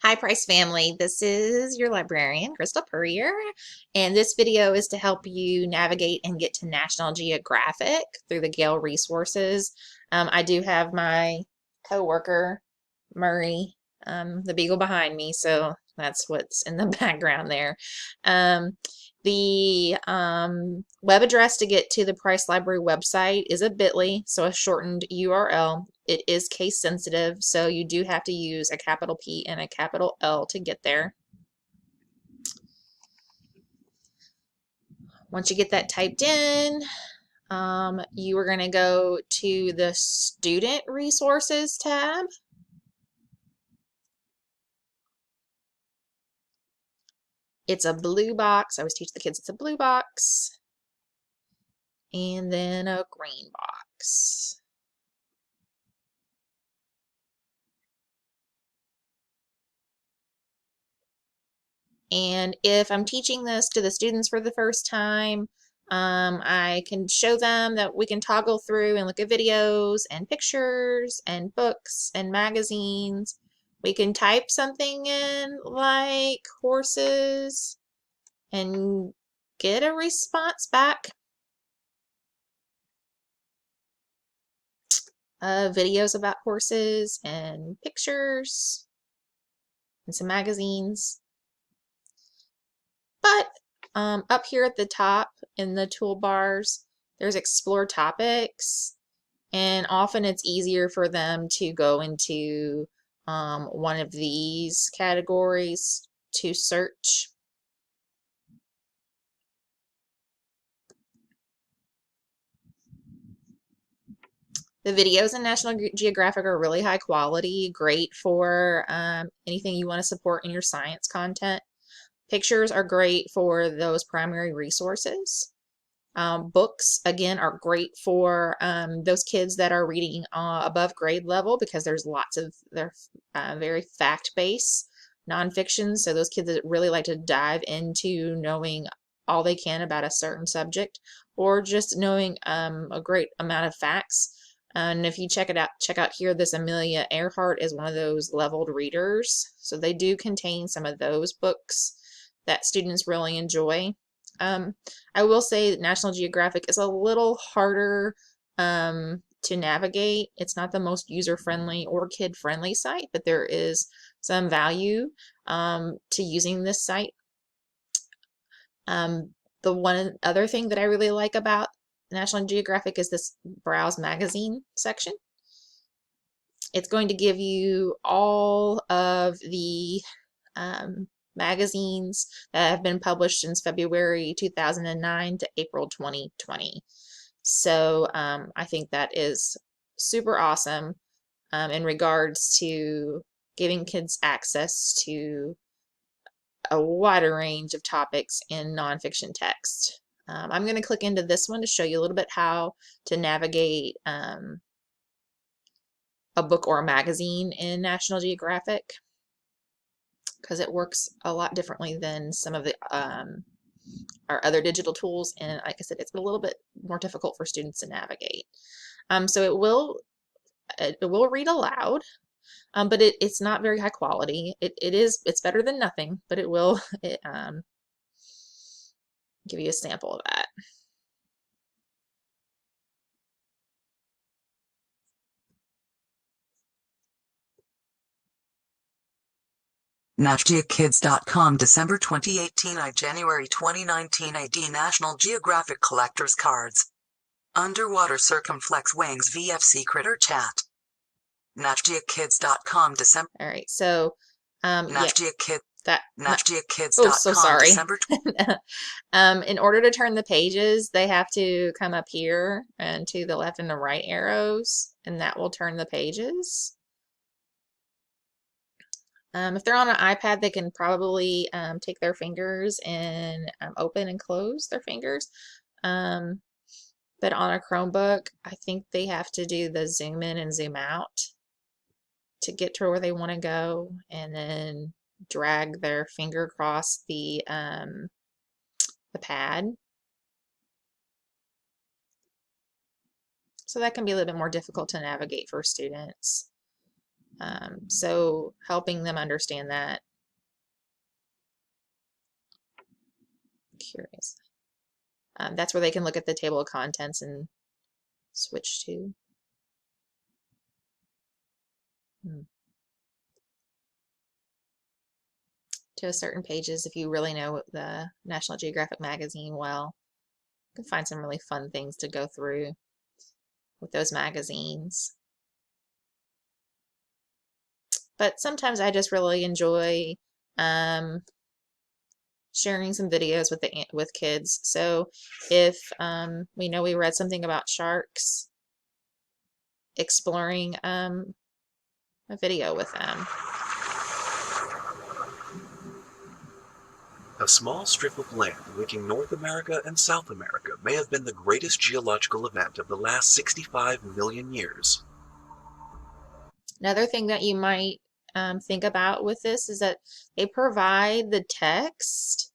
Hi, Price family. This is your librarian, Crystal Purrier, and this video is to help you navigate and get to National Geographic through the Gale resources. I do have my coworker, Murray, the beagle behind me, so that's what's in the background there. The web address to get to the Price Library website is a bit.ly, so a shortened URL. It is case sensitive, so you do have to use a capital P and a capital L to get there. Once you get that typed in, you are going to go to the Student Resources tab. It's a blue box. I always teach the kids it's a blue box. And then a green box. And if I'm teaching this to the students for the first time, I can show them that we can toggle through and look at videos and pictures and books and magazines. We can type something in like horses and get a response back. Videos about horses and pictures and some magazines. But up here at the top in the toolbars, there's explore topics, and often it's easier for them to go into one of these categories to search. The videos in National Geographic are really high quality, great for anything you want to support in your science content. Pictures are great for those primary resources. Books, again, are great for those kids that are reading above grade level because there's lots of, they're very fact-based nonfiction. So those kids that really like to dive into knowing all they can about a certain subject or just knowing a great amount of facts. And if you check out here, this Amelia Earhart is one of those leveled readers. So they do contain some of those books that students really enjoy. I will say that National Geographic is a little harder to navigate. It's not the most user-friendly or kid-friendly site, but there is some value to using this site. The one other thing that I really like about National Geographic is this Browse Magazine section. It's going to give you all of the magazines that have been published since February 2009 to April 2020. So I think that is super awesome in regards to giving kids access to a wider range of topics in nonfiction text. I'm going to click into this one to show you a little bit how to navigate a book or a magazine in National Geographic, because it works a lot differently than some of the our other digital tools, and like I said, it's a little bit more difficult for students to navigate. So it will read aloud, but it's not very high quality. It's better than nothing, but it will give you a sample of that. NatGeoKids.com December 2018 January 2019 ID National Geographic Collector's Cards. Underwater Circumflex Wings VFC Critter Chat. NatGeoKids.com December. All right, so NatGeoKid. that NatGeoKids.com oh, so sorry. December. In order to turn the pages, they have to come up here and to the left and the right arrows, and that will turn the pages. If they're on an iPad, they can probably take their fingers and open and close their fingers. But on a Chromebook, I think they have to do the zoom in and zoom out to get to where they want to go, and then drag their finger across the pad. So that can be a little bit more difficult to navigate for students. So helping them understand that. Curious. That's where they can look at the table of contents and switch hmm, to certain pages. If you really know the National Geographic magazine well, you can find some really fun things to go through with those magazines. But sometimes I just really enjoy um, sharing some videos with kids. So if we know we read something about sharks, exploring a video with them. A small strip of land linking North America and South America may have been the greatest geological event of the last 65 million years. Another thing that you might think about with this is that they provide the text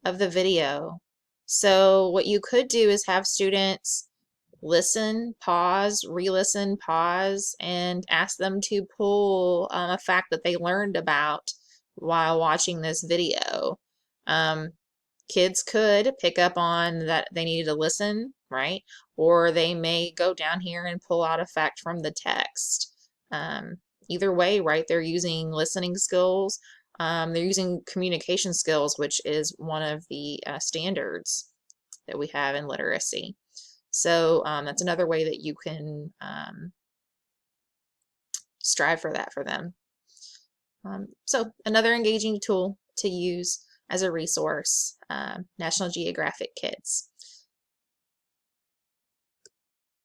of the video. So what you could do is have students listen, pause, re-listen, pause, and ask them to pull a fact that they learned about while watching this video. Um, Kids could pick up on that they needed to listen, right? Or they may go down here and pull out a fact from the text. Um, Either way, right? They're using listening skills. They're using communication skills, which is one of the standards that we have in literacy. So that's another way that you can strive for that for them. So another engaging tool to use as a resource, National Geographic Kids.